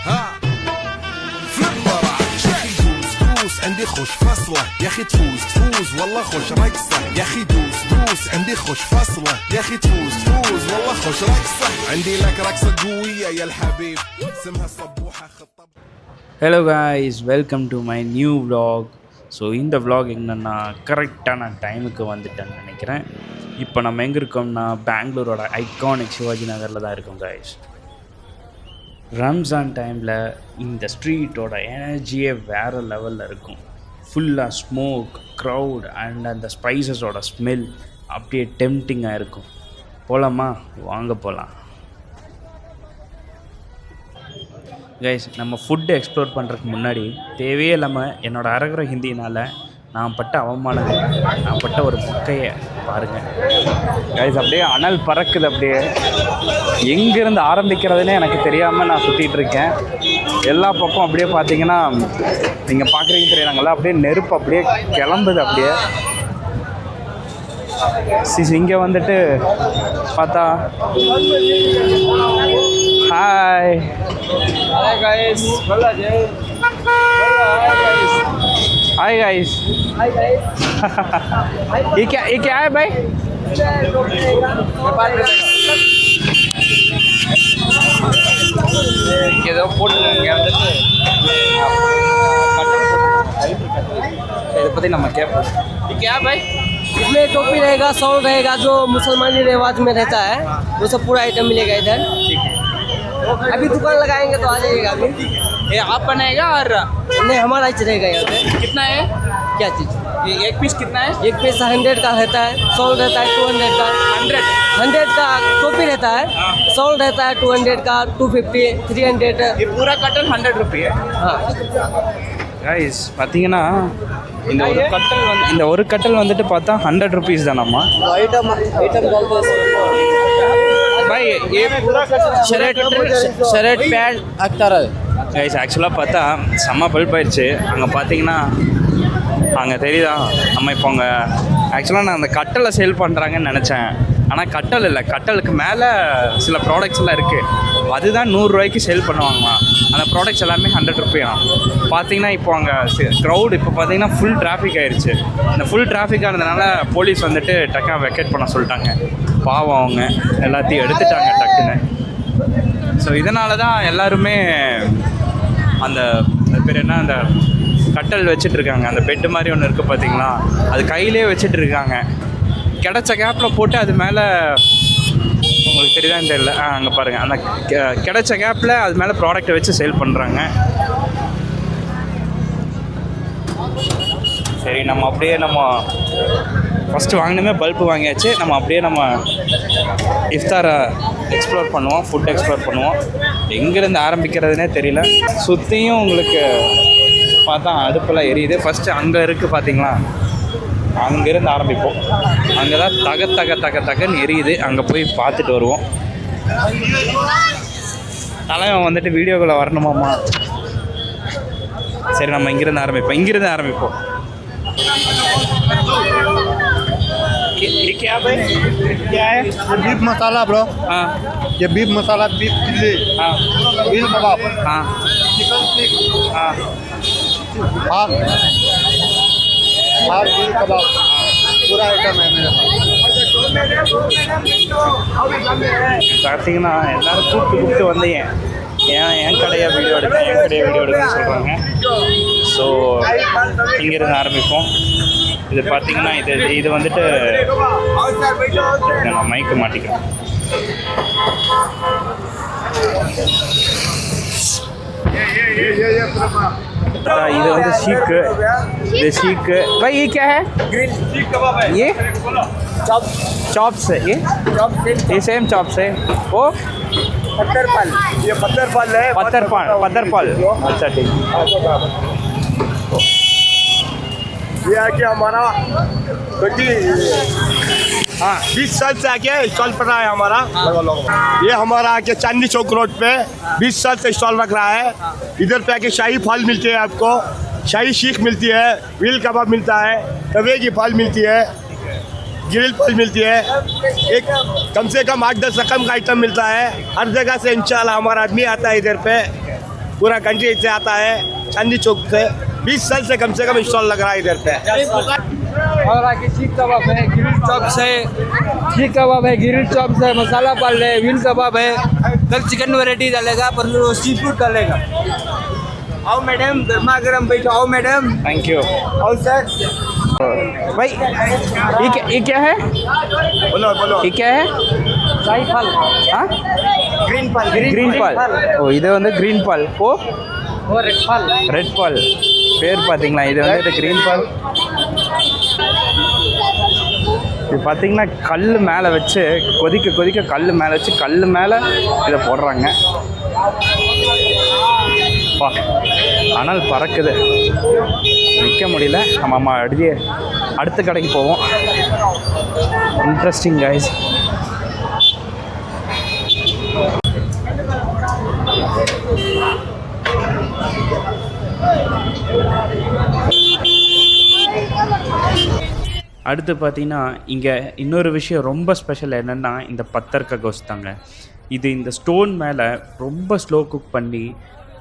ها فلما راح يا اخي دوس عندي خوش فصله يا اخي تفوز والله خوش رقصه يا اخي دوس عندي خوش فصله يا اخي تفوز والله خوش رقصه عندي لك رقصه قويه يا الحبيب اسمها صبوحه خطب. Hello guys, welcome to my new vlog. So இந்த vlog என்னென்னா கரெக்டான டைமுக்கு வந்துட்டேன்னு நினைக்கிறேன். இப்போ நம்ம எங்கே இருக்கோம்னா பெங்களூரோட ஐகானிக் சிவாஜி நகரில் தான் இருக்கோம் காய்ஸ். ரம்ஜான் டைமில் இந்த ஸ்ட்ரீட்டோட எனர்ஜியே வேறு லெவலில் இருக்கும். ஃபுல்லாக ஸ்மோக், க்ரௌட் அண்ட் அந்த ஸ்பைசஸோட ஸ்மெல் அப்படியே டெம்ப்டிங்காக இருக்கும். போகலாமா? வாங்க போகலாம் கைஸ். நம்ம ஃபுட்டு எக்ஸ்ப்ளோர் பண்ணுறதுக்கு முன்னாடி தேவையே இல்லாமல் என்னோடய அரகுற ஹிந்தினால் நான் பட்ட அவமானங்கள், நான் பட்ட ஒரு புக்கையை பாருங்கள் கைஸ். அப்படியே அனல் பறக்குது. அப்படியே எங்கேருந்து ஆரம்பிக்கிறதுனே எனக்கு தெரியாமல் நான் சுற்றிட்டுருக்கேன். எல்லா பக்கம் அப்படியே பார்த்தீங்கன்னா நீங்கள் பார்க்குறீங்க தெரியுறாங்களா, அப்படியே நெருப்பு அப்படியே கிளம்புது. அப்படியே இங்கே வந்துட்டு பார்த்தா hi Hi guys. Hi guys. Hi guys. ये क्या है भाई? ஏதோ போட்டுருக்காங்க வந்துட்டு இதை பற்றி நம்ம கேட்போம். ये क्या है भाई? इसमें टोपी रहेगा, सॉल रहेगा, जो मुसलमानी रिवाज में रहता है वो सब पूरा आइटम मिलेगा इधर. ठीक है. अभी दुकान लगाएंगे तो आ जाइएगा. अभी ये आप बनाएगा और नहीं, हमारा ही रहेगा यहाँ पे. कितना है? क्या चीज़? ये एक पीस कितना है? एक पीस 100 का रहता है, सॉल रहता है 200 का. 100 का टोपी रहता है, सॉल रहता है 200 का, 250, 300. ये पूरा कटल 100 रुपये है. हाँ. गाइस பார்த்தீங்கன்னா இந்த ஒரு கட்டல் வந்துட்டு பார்த்தா 100 rupees தானாம்மா. आइटम भाई ये शर्ट पैंट अख्तर है. கைஸ் ஆக்சுவலாக பார்த்தா செம்ம பல்ப் ஆயிடுச்சு. அங்கே பார்த்தீங்கன்னா அங்கே தெரியுதா, நம்ம இப்போ அங்கே ஆக்சுவலாக நான் அந்த கட்டலை சேல் பண்ணுறாங்கன்னு நினச்சேன். ஆனால் கட்டல் இல்லை, கட்டலுக்கு மேலே சில ப்ராடக்ட்ஸ் எல்லாம் இருக்குது. அதுதான் 100 ரூபாய்க்கு சேல் பண்ணுவாங்களாம். அந்த ப்ராடக்ட்ஸ் எல்லாமே 100 ரூபாயாம். பார்த்தீங்கன்னா இப்போ அங்கே க்ரௌட் இப்போ பார்த்தீங்கன்னா ஃபுல் டிராஃபிக் ஆயிடுச்சு. இந்த ஃபுல் டிராஃபிக்காக இருந்ததுனால போலீஸ் வந்துட்டு டக்காக வெக்கேட் பண்ண சொல்லிட்டாங்க. பாவம், அவங்க எல்லாத்தையும் எடுத்துட்டாங்க டக்குன்னு. ஸோ இதனால தான் எல்லாருமே அந்த பேர் என்ன, அந்த கட்டல் வச்சிட்ருக்காங்க. அந்த பெட்டு மாதிரி ஒன்று இருக்குது பார்த்தீங்களா, அது கையிலே வச்சிட்ருக்காங்க. கிடைச்ச கேப்பில் போட்டு அது மேலே, உங்களுக்கு தெரியுதான்னு தெரியல, அங்கே பாருங்கள், அந்த கிடைச்ச கேப்பில் அது மேலே ப்ராடக்டை வச்சு சேல் பண்ணுறாங்க. சரி, நம்ம அப்படியே நம்ம ஃபஸ்ட்டு வாங்கினமே பல்பு வாங்கியாச்சு. நம்ம அப்படியே நம்ம இஃப்தாரை எக்ஸ்ப்ளோர் பண்ணுவோம், ஃபுட் எக்ஸ்ப்ளோர் பண்ணுவோம். எங்கேருந்து ஆரம்பிக்கிறதுனே தெரியல. சுற்றியும் உங்களுக்கு பார்த்தா அடுப்பெல்லாம் எரியுது. ஃபஸ்ட்டு அங்கே இருக்குது பார்த்தீங்களா, அங்கேருந்து ஆரம்பிப்போம். அங்கே தான் தகன்னு எரியுது. அங்கே போய் பார்த்துட்டு வருவோம். தலைவன் வந்துட்டு வீடியோக்குள்ளே வரணுமாம்மா. சரி, நம்ம இங்கேருந்து ஆரம்பிப்போம். ये क्या है? क्या है? बीफ मसाला ब्रो. हाँ, ये बीफ मसाला, बीफ चिल्ली, हाँ, बीफ कबाब, हाँ, चिकन स्टिक, हाँ, हाफ बीफ कबाब, पूरा आइटम है मेरे पास. பார்த்தீங்கன்னா எல்லோரும் கூப்பிட்டு வந்தீங்க, என் கடையை வீடியோ எடுக்கன்னு சொல்கிறாங்க. ஸோ இங்கேருந்து ஆரம்பிப்போம். இது பார்த்தீங்கன்னா இது வந்துட்டு நான் மைக்கு மாட்டிக்கிறேன். இது வந்து ஷீக்கு. இது ஷீக்கு. भाई ये क्या है? ग्रिल सीख कबाब है. ये चॉप्स है. ये सेम चॉप्स है. वो पत्थरपाल, ये पत्थरपाल है. पत्थरपाल. अच्छा, ठीक. ये आके हमारा 20 साल से आके स्टॉल पर रहा है हमारा. ये हमारा आके चांदनी चौक रोड पे 20 साल से स्टॉल रख रहा है. इधर पे आके शाही फल मिलती है आपको, शाही शीख मिलती है, व्हील कबाब मिलता है, तवे की फल मिलती है, ग्रिल फल मिलती है. एक कम से कम 8-10 रकम का आइटम मिलता है. हर जगह से इंशाल्लाह हमारा आदमी आता है इधर पे. पूरा कंट्री से आता है चांदनी चौक से 20 साल से कम स्टॉल लग रहा है इधर पे। और आगे सीख कबाब है, ग्रिल चॉप्स है, सीख कबाब है, ग्रिल चॉप्स है, मसाला पाल है, व्हील कबाब है, कल चिकन वैरायटी डालेगा, पर सी फूड डालेगा। आओ मैडम, गर्मा गर्म बैठो, आओ मैडम। थैंक यू आओ सर। भाई ये क्या है? बोलो बोलो। ये क्या है? शाही फल, हाँ ग्रीन फल, ग्रीन பால். ஓ இது வந்து க்ரீன் பால். ஓ और रेड फल, ரெட் பால். பேர் பார்த்தீங்களா, இது வந்து க்ரீன் பால். இது பார்த்தீங்கன்னா கல் மேலே வச்சு கொதிக்க கொதிக்க கல் மேலே வச்சு கல் மேலே இதை போடுறாங்க. பா ஆனால் பறக்குது, நிற்க முடியல. நம்ம அடுத்த கடைக்கு போவோம். Interesting guys. அடுத்து பார்த்தீங்கன்னா இங்கே இன்னொரு விஷயம் ரொம்ப ஸ்பெஷல் என்னென்னா இந்த பத்தர் கா கோஸ்ட் தாங்க. இது இந்த ஸ்டோன் மேலே ரொம்ப ஸ்லோ குக் பண்ணி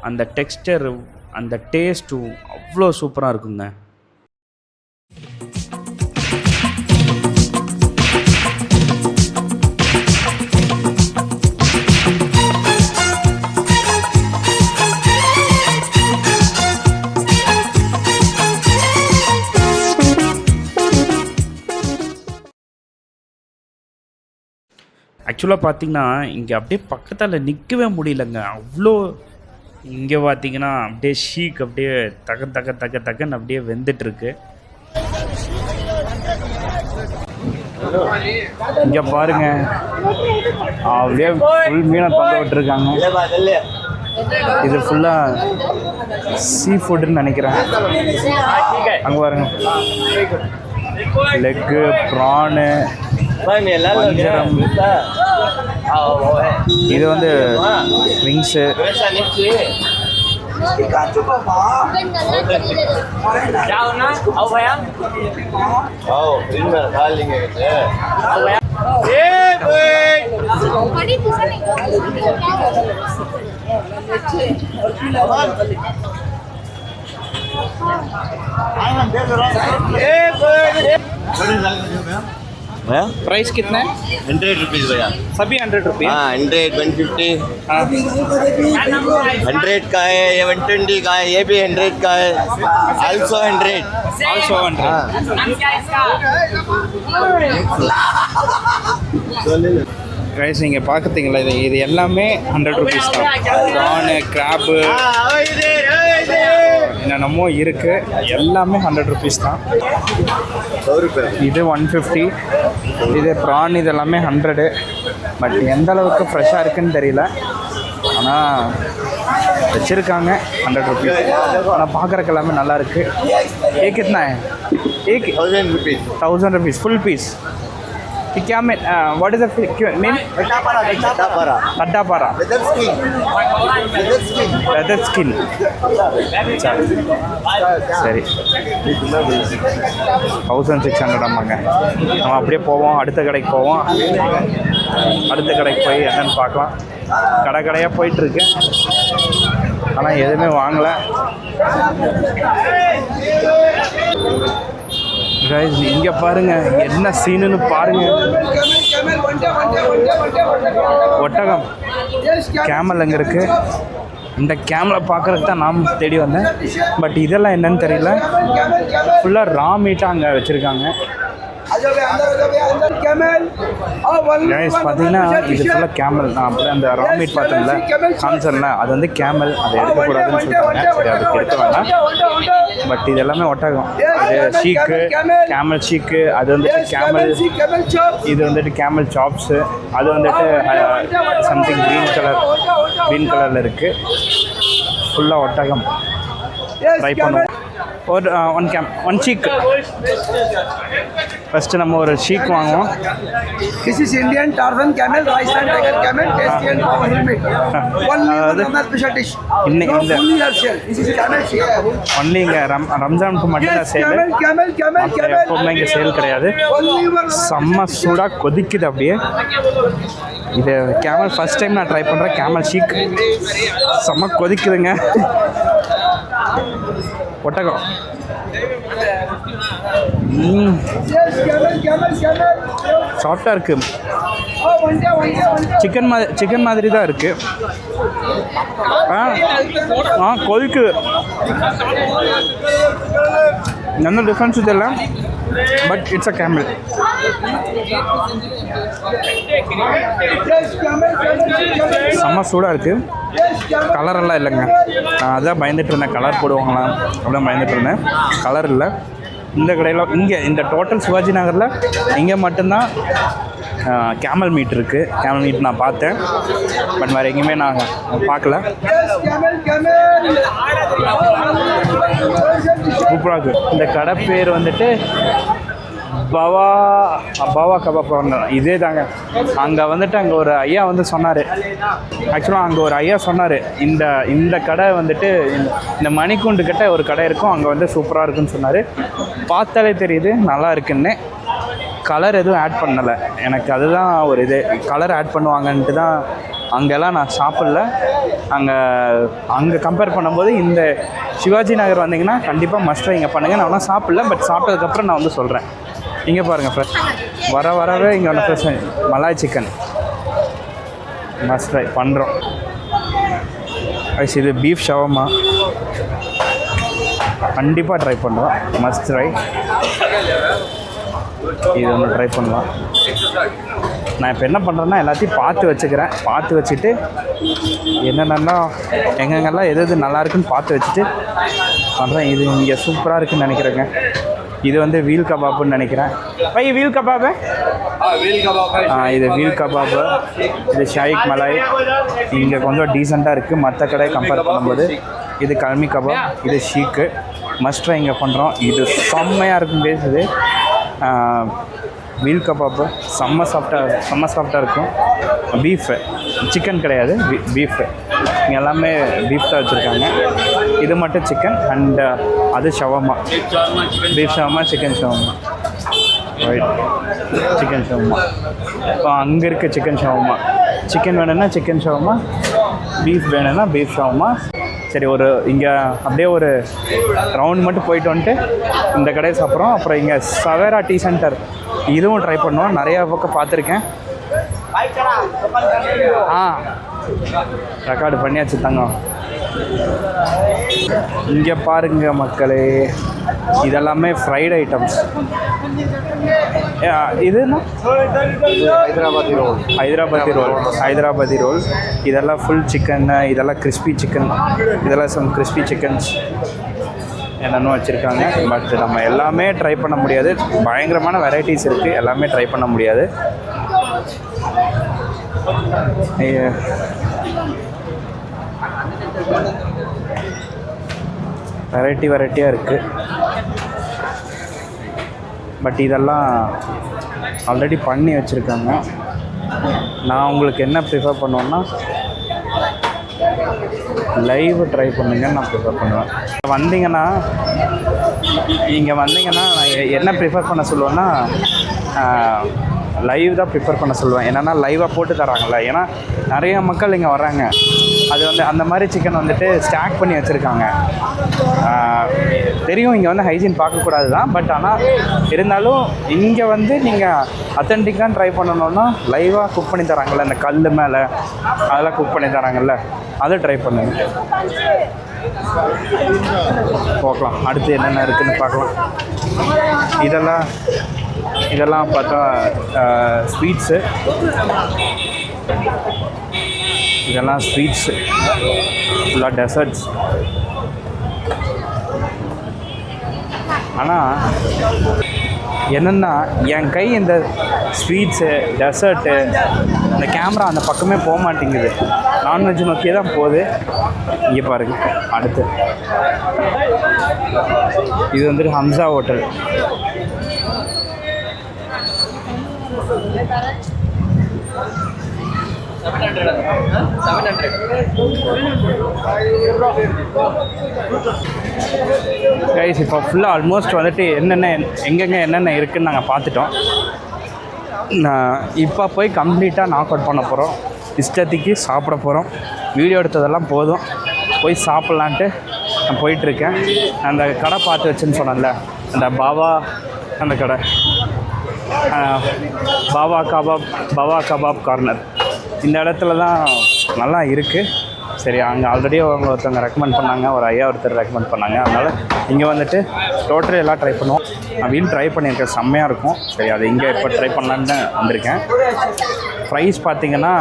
அந்த டெக்ஸ்டரும் அந்த டேஸ்ட்டும் அவ்வளோ சூப்பராக இருக்குங்க. ஆக்சுவலாக பார்த்தீங்கன்னா இங்கே அப்படியே பக்கத்தில் நிற்கவே முடியலங்க, அவ்வளோ. இங்கே பார்த்தீங்கன்னா அப்படியே ஷீக் அப்படியே தகன்னு அப்படியே வெந்துட்டுருக்கு. இங்கே பாருங்க, அப்படியே ஃபுல் மீனை தொங்க விட்டுருக்காங்க. இது ஃபுல்லாக சீ ஃபுட்டுன்னு நினைக்கிறேன். அங்கே பாருங்க, லெக்கு, ப்ரானு, வஞ்சரம், இது வந்து விங்ஸு. प्राइस कितना है? 100 रुपीज़ भैया, सभी 100 रुपये. हाँ 100, 150, 100 का है, ये 120 का है, ये भी 100 का है, also 100. கைஸ் நீங்கள் பார்க்குறீங்களா, இது எல்லாமே 100 ருபீஸ் தான். ப்ரானு, கிராப்பு, என்னென்னமோ இருக்குது, எல்லாமே 100 ருபீஸ் தான். இது 150, இது ப்ரான், இது எல்லாமே 100. பட் எந்த அளவுக்கு ஃப்ரெஷ்ஷாக இருக்குன்னு தெரியல, ஆனால் வச்சுருக்காங்க 100 ருபீஸ். ஆனால் பார்க்குறக்கு எல்லாமே நல்லாயிருக்கு. एक कितना है? एक 1000 रुपीज़. 1000 rupees full piece. क्या में व्हाट इज द नेम? अड्डापारा. Leather skin. சரி, 1600 ஆமாங்க. நம்ம அப்படியே போவோம், அடுத்த கடைக்கு போவோம். அடுத்த கடைக்கு போய் என்னன்னு பார்க்கலாம். கடையாக போயிட்டுருக்கு, ஆனால் எதுவுமே வாங்கலை. கைஸ் இங்கே பாருங்கள் என்ன சீனுன்னு பாருங்கள். ஒட்டகம், கேமல் அங்கே இருக்குது. இந்த கேமலை பார்க்குறதுக்கு தான் நாம் தேடி வந்தேன். பட் இதெல்லாம் என்னன்னு தெரியல. ஃபுல்லாக ரா மீட்டாக அங்கே வச்சுருக்காங்க. கைஸ் பார்த்தீங்கன்னா இது ஃபுல்லாக கேமல். நான் அப்படியே அந்த ரா மீட் பார்த்தேன்ல கான்சர்ல, அது வந்து கேமல், அதை எடுக்கக்கூடாதுன்னு சொல்லிட்டாங்க. சரி, அதுக்கு எடுக்க வேண்டாம். பட் இது எல்லாமே ஒட்டகம். இது ஷீக்கு, கேமல் ஷீக்கு, அது வந்துட்டு கேமல், இது வந்துட்டு கேமல் சாப்ஸு, அது வந்துட்டு சம்திங் க்ரீன் கலரில் இருக்குது. ஃபுல்லாக ஒட்டகம். ட்ரை பண்ணுவோம். ஒரு ஒன் ஷீக். ஃபஸ்ட்டு நம்ம ஒரு ஷீக் வாங்குவோம். This is Indian Tarzan camel, Rajasthan tiger camel, tasty and power helmet. Only one special dish. இந்த Fully Russian. This is camel sheep. Only இங்கே ரம்ஜானுக்கு மட்டும் தான் சேல். எப்போவுமே இங்கே சேல் கிடையாது. செம்ம சூடாக கொதிக்குது அப்படியே. இது கேமல் ஃபஸ்ட் டைம் நான் ட்ரை பண்ணுறேன். கேமல் ஷீக் செம்ம கொதிக்குதுங்க. ஒட்டகம் சாஃப்டாக இருக்குது. சிக்கன் மாதிரி தான் இருக்குது. கொதிக்குது. எந்த டிஃப்ரென்ஸும் தெரியல, பட் இட்ஸ் அ கேமல். செம்ம சூடாக இருக்குது. கலரெல்லாம் இல்லைங்க. நான் அதான் பயந்துட்டு இருந்தேன், கலர் போடுவாங்களாம் அப்படிலாம் பயந்துட்டு இருந்தேன். கலர் இல்லை இந்த கடையில். இங்கே இந்த டோட்டல் சிவாஜி நகரில் இங்கே மட்டும்தான் கேமல் மீட் இருக்குது. கேமல் மீட் நான் பார்த்தேன், பட் வேறு எங்கேயுமே நான் பார்க்கல. சூப்பராக இருக்குது. இந்த கடை பேர் வந்துட்டு பவா கபாப் கார்னர். இதே தாங்க. அங்கே வந்துட்டு அங்கே ஒரு ஐயா வந்து சொன்னார். ஆக்சுவலாக அங்கே ஒரு ஐயா சொன்னார், இந்த கடை வந்துட்டு இந்த மணிக்கூண்டு கிட்ட ஒரு கடை இருக்கும், அங்கே வந்து சூப்பராக இருக்குன்னு சொன்னார். பார்த்தாலே தெரியுது நல்லா இருக்குன்னு. கலர் எதுவும் ஆட் பண்ணலை எனக்கு. அதுதான் ஒரு இது, கலர் ஆட் பண்ணுவாங்கன்ட்டு தான் அங்கெல்லாம் நான் சாப்பிடல. அங்கே கம்பேர் பண்ணும்போது இந்த சிவாஜி நகர் வந்தீங்கன்னா கண்டிப்பாக மஸ்ட் இங்கே பண்ணுங்கள். நான் ஒன்றும் சாப்பிடல, பட் சாப்பிட்டதுக்கப்புறம் நான் வந்து சொல்கிறேன். இங்கே பாருங்கள் ஃப்ரெஷ் வரவே இங்கே ஒன்று fresh malai chicken must try பண்ணுறோம். இது பீஃப் ஷவர்மா கண்டிப்பாக ட்ரை பண்ணுறோம். Must try. இது ஒன்று ட்ரை பண்ணலாம். நான் இப்போ என்ன பண்ணுறேன்னா எல்லாத்தையும் பார்த்து வச்சுக்கிறேன். பார்த்து வச்சுட்டு என்னென்னா எங்கெங்கெல்லாம் எது நல்லா இருக்குன்னு பார்த்து வச்சுட்டு பண்ணுறேன். இது இங்கே சூப்பராக இருக்குதுன்னு நினைக்கிறேங்க. இது வந்து வீல் கபாப்புன்னு நினைக்கிறேன். Wheel kebab. இது வீல் கபாபு. இது ஷாயிக் மலாய். இங்கே கொஞ்சம் டீசெண்டாக இருக்குது மற்ற கடை கம்பேர் பண்ணும்போது. இது கல்மி கபாப். இது ஷீக்கு. மஸ்ட்ரை இங்கே பண்ணுறோம். இது செம்மையாக இருக்கும். பேசுது வீல் கபாப்பு செம்ம சாஃப்டாக இருக்கும். பீஃபு சிக்கன் கிடையாது, பீஃபு. இங்கே எல்லாமே பீஃப் தான் வச்சுருக்காங்க. இது மட்டும் சிக்கன் அண்ட் அது shawarma. Beef shawarma, chicken shawarma. Right, chicken shawarma. இப்போ அங்கே இருக்க சிக்கன் ஷவர்மா. சிக்கன் வேணும்னா சிக்கன் ஷவர்மா, பீஃப் வேணும்னா பீஃப் ஷவர்மா. சரி, இங்கே அப்படியே ஒரு ரவுண்ட் மட்டும் போயிட்டு வந்துட்டு இந்த கடையை சாப்பிட்றோம். அப்புறம் இங்கே சவேரா டீ சென்டர், இதுவும் ட்ரை பண்ணுவோம். நிறையா பக்கம் பார்த்துருக்கேன். ரெக்கார்டு பண்ணியாச்சு தங்கம். இங்கே பாருங்க மக்களே, இதெல்லாமே ஃப்ரைட் ஐட்டம்ஸ். இதுன்னா ஹைதராபாதி ரோல். இதெல்லாம் ஃபுல் சிக்கன், இதெல்லாம் கிறிஸ்பி சிக்கன், இதெல்லாம் சம் கிறிஸ்பி சிக்கன்ஸ் என்னென்னும் வச்சுருக்காங்க. பட் நம்ம எல்லாமே ட்ரை பண்ண முடியாது. பயங்கரமான வெரைட்டிஸ் இருக்குது, எல்லாமே ட்ரை பண்ண முடியாது. வெரைட்டியாக இருக்குது. பட் இதெல்லாம் ஆல்ரெடி பண்ணி வச்சுருக்காங்க. நான் உங்களுக்கு என்ன ப்ரிஃபர் பண்ணுவேன்னா லைவ் ட்ரை பண்ணுங்கன்னு நான் ப்ரிஃபர் பண்ணுவேன். இங்கே வந்தீங்கன்னா நான் என்ன ப்ரிஃபர் பண்ண சொல்லுவேன்னா லைவ் தான் ப்ரிஃபர் பண்ண சொல்லுவேன். என்னென்னா லைவாக போட்டு தராங்கல்ல. ஏன்னா நிறைய மக்கள் இங்கே வர்றாங்க. அது வந்து அந்த மாதிரி சிக்கன் வந்துட்டு ஸ்டாக் பண்ணி வச்சுருக்காங்க. தெரியும் இங்கே வந்து ஹைஜீன் பார்க்கக்கூடாது தான். பட் ஆனால் இருந்தாலும் இங்கே வந்து நீங்கள் அத்தன்டிக்காக ட்ரை பண்ணணுன்னா லைவாக குக் பண்ணி தராங்கல்ல. இந்த கல் மேலே அதெல்லாம் குக் பண்ணி தராங்கல்ல, அதை ட்ரை பண்ணுங்க. பார்க்கலாம் அடுத்து என்னென்ன இருக்குதுன்னு பார்க்கலாம். இதெல்லாம் பார்த்தா ஸ்வீட்ஸு. இதெல்லாம் ஸ்வீட்ஸு, ஃபுல்லாக டெசர்ட்ஸ். ஆனால் என்னென்னா என் கை இந்த ஸ்வீட்ஸு, டெசர்ட்டு, இந்த கேமரா அந்த பக்கமே போக மாட்டேங்குது. நான்வெஜ் நோக்கியே தான் போகுது. இங்கே பாருங்க. அடுத்து இது வந்துட்டு ஹம்சா ஹோட்டல். கைஸ் இப்போ ஃபுல்லாக ஆல்மோஸ்ட் வந்துட்டு எங்கெங்கே என்னென்ன இருக்குதுன்னு நாங்கள் பார்த்துட்டோம். நான் இப்போ போய் கம்ப்ளீட்டாக நாக் அவுட் பண்ண போகிறோம். இஷ்டத்துக்கு சாப்பிட போகிறோம். வீடியோ எடுத்ததெல்லாம் போதும், போய் சாப்பிட்லான்ட்டு நான் போயிட்டுருக்கேன். அந்த கடை பார்த்து வச்சுன்னு சொன்னேன்ல, அந்த பாவா அந்த கடை, பாவா கபாப் கார்னர், இந்த இடத்துல தான் நல்லா இருக்குது. சரி, அங்கே ஆல்ரெடி அவங்க ஒருத்தவங்க ரெக்கமெண்ட் பண்ணாங்க, ஒரு ஐயா ஒருத்தர் ரெக்கமெண்ட் பண்ணாங்க. அதனால் இங்கே வந்துட்டு டோட்டலி எல்லாம் ட்ரை பண்ணுவோம். நான் வீல் ட்ரை பண்ணியிருக்கேன், செம்மையாக இருக்கும். சரி, அது இங்கே இப்போ ட்ரை பண்ணலான்னு வந்திருக்கேன். ப்ரைஸ் பார்த்தீங்கன்னா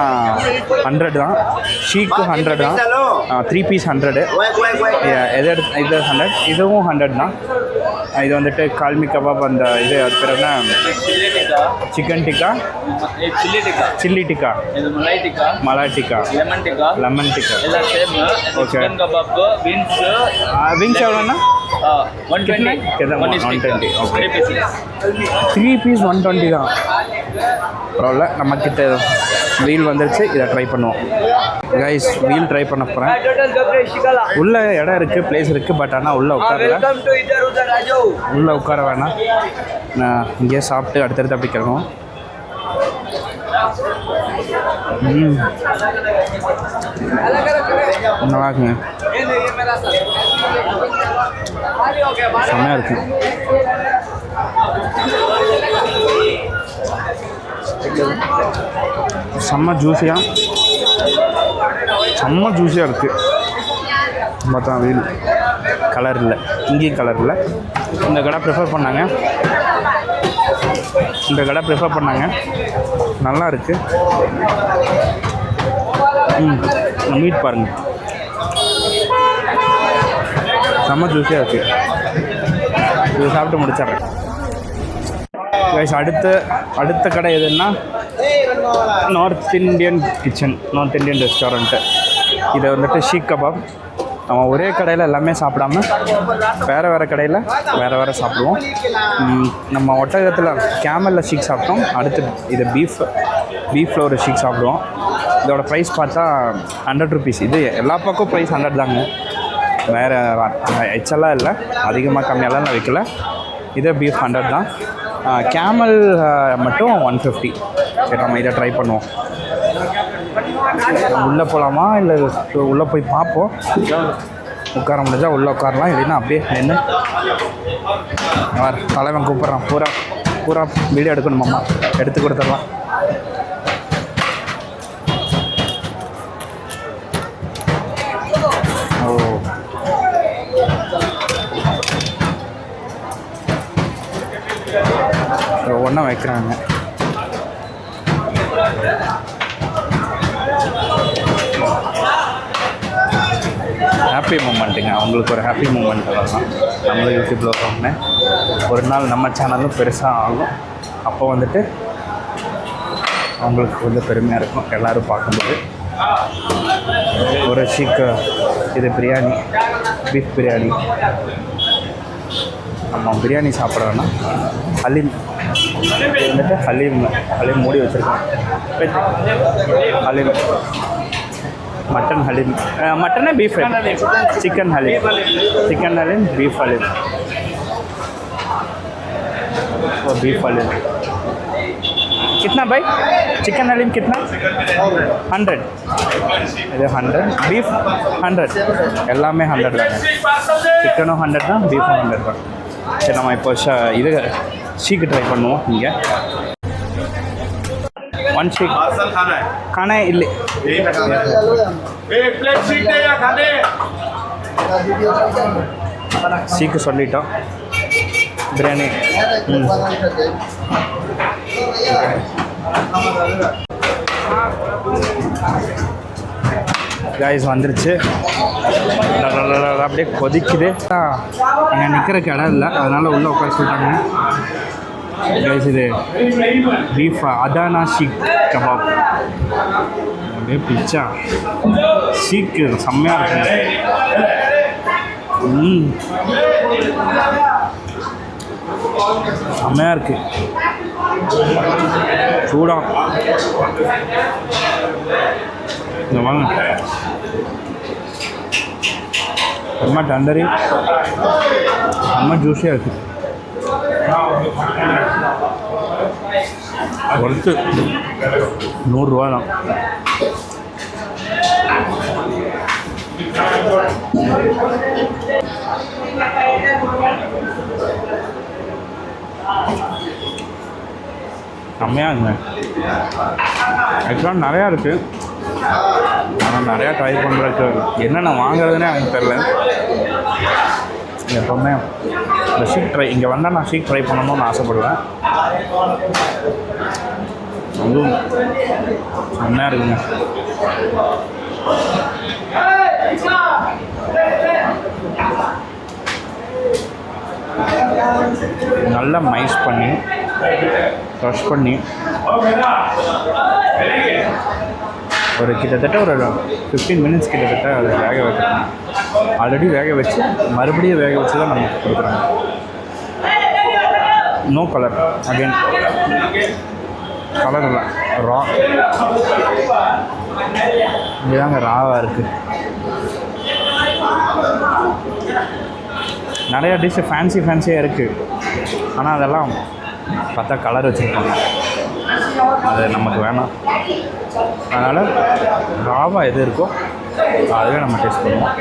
100 தான். ஷீக்கு 100 தான். 3 பீஸ் 100. இது 100, இதுவும் 100 தான். இது வந்துட்டு கால்மி கபாப், அந்த இது அது பேர் என்ன, chicken tikka, chilli tikka, malai tikka, lemon tikka. Okay, wings எவ்வளோண்ணா? 120. ஓகே, 3 பீஸ் 120 தான். பரவாயில்ல, நம்மக்கிட்ட வீல் வந்துருச்சு. இதை ட்ரை பண்ணுவோம். கைஸ், வீல் ட்ரை பண்ண போகிறேன். உள்ள இடம் இருக்குது, பிளேஸ் இருக்குது. பட் ஆனால் உள்ளே உட்கார வேணாம். நான் இங்கேயே சாப்பிட்டு அடுத்தடுத்து அப்படி கிளம்புவோம். நல்லா இருக்குங்க, செம்மையாக இருக்கு. செம்ம ஜூஸியாக இருக்குது. பார்த்தா வீல் கலர் இல்லை, இங்கேயும் கலர் இல்லை. இந்த கடை ப்ரிஃபர் பண்ணாங்க, நல்லா இருக்குது. மீட் பாருங்கள், செம்ம ஜூஸியாக இருக்குது. இது சாப்பிட்டு முடிச்சிட்றேன். கைஸ், அடுத்த கடை எதுன்னா நார்த் இண்டியன் ரெஸ்டாரண்ட்டு. இதை வந்துட்டு ஷீக் கபாப். நம்ம ஒரே கடையில் எல்லாமே சாப்பிடாம வேறு கடையில் வேறு சாப்பிடுவோம். நம்ம ஒட்டகத்தில் கேமலில் ஷீக் சாப்பிட்டோம். அடுத்து இது பீஃபில் ஒரு ஷீக் சாப்பிடுவோம். இதோட ப்ரைஸ் பார்த்தா 100 ருபீஸ். இது எல்லா பக்கம் ப்ரைஸ் 100 தாங்க, வேறு எச்செல்லாம் இல்லை, அதிகமாக கம்மியாலாம் நான் விற்கல. இதே பீஃப் 100 தான். கேமல் மட்டும் 150. சரி, நம்ம இதை ட்ரை பண்ணுவோம். உள்ளே போகலாமா இல்லை உள்ளே போய் பார்ப்போம். உட்கார முடிஞ்சால் உள்ளே உட்காரலாம், இல்லைன்னா அப்படியே நின்று தலைவன் கூப்பிட்றான். பூரா வீடியோ எடுக்கணுமாம்மா, எடுத்து கொடுத்துடலாம். ஒன்றா வைக்கிறாங்க. ஹாப்பி மூமெண்ட்டுங்க, அவங்களுக்கு ஒரு ஹாப்பி மூமெண்ட். அதெல்லாம் நம்மளும் யூடியூப்பில் வரோம்னு ஒரு நாள் நம்ம சேனலும் பெருசாக ஆகும். அப்போ வந்துட்டு அவங்களுக்கு கொஞ்சம் பெருமையாக இருக்கும் எல்லோரும் பார்க்கும்போது. ஒரு ஷீக்கு, இது பிரியாணி, பீஃப் பிரியாணி. நம்ம பிரியாணி சாப்பிட்றோன்னா ஹலீம் வந்துட்டு ஹலீம் மூடி வச்சுருக்கோம். ஹலீம், மட்டன் ஹலீம், मटन है बीफ है? चिकन हलीम बीफ हलीम, वो बीफ हलीम कितना भाई? चिकन हलीम कितना? 100. இது 100, बीफ 100, எல்லாமே 100 தாங்க. சிக்கனும் 100 தான், பீஃபும் 100 தான். சரி, நம்ம இப்போ இது ஷீக்கு ட்ரை பண்ணுவோம். இங்கே 1 शीक खाना है इल्ली शीक சொல்லிட்டோம். பிரியாணி கைஸ் வந்துருச்சு. அப்படியே கொதிக்குது. அங்கே நிற்கிறக்கு இடம் இல்லை, அதனால் உள்ளே உட்கார சொல்லிட்டாங்க. கைஸ் இது பீஃப் அதானா ஷீக் கபாப். அப்படியே பிச்சா ஷீக்கு செம்மையாக இருக்குங்க. செம்மையாக இருக்குது, சூடாக. இங்கே வாங்க, செம்ம டண்டரி, செம்ம ஜூஸியாக இருக்குது. ஒருத்து 100 ரூபா தான். செம்மையாக இருக்குங்க. ஆக்சுவலாக நிறையா இருக்குது, ஆனால் நிறையா ட்ரை பண்ணுறதுக்கு என்னென்ன வாங்குறதுனே எனக்கு தெரில. எப்போவுமே இந்த ஷீட் ட்ரை இங்கே வந்தால் நான் ஷீட் ட்ரை பண்ணணும்னு ஆசைப்படுவேன். அதுவும் செம்மையாக இருக்குங்க. நல்லா மைஸ் பண்ணி க்ரஷ் பண்ணி ஒரு கிட்டத்தட்ட ஒரு 15 மினிட்ஸ் கிட்டத்தட்ட அதை வேக வைக்கணும். ஆல்ரெடி வேக வச்சு மறுபடியும் வேக வச்சு தான் நமக்கு கொடுக்குறாங்க. நோ கலர், அகெயின் கலர் இல்லை, ரா. இதுதாங்க ராவாக இருக்குது. நிறையா டிஷ்ஷு ஃபேன்சியாக இருக்குது, ஆனால் அதெல்லாம் பார்த்தா கலர் வச்சுருப்பாங்க, அது நமக்கு வேணாம். அதனால் ராவாக எது இருக்கோ அதுவே நம்ம டேஸ்ட் பண்ணுவோம்.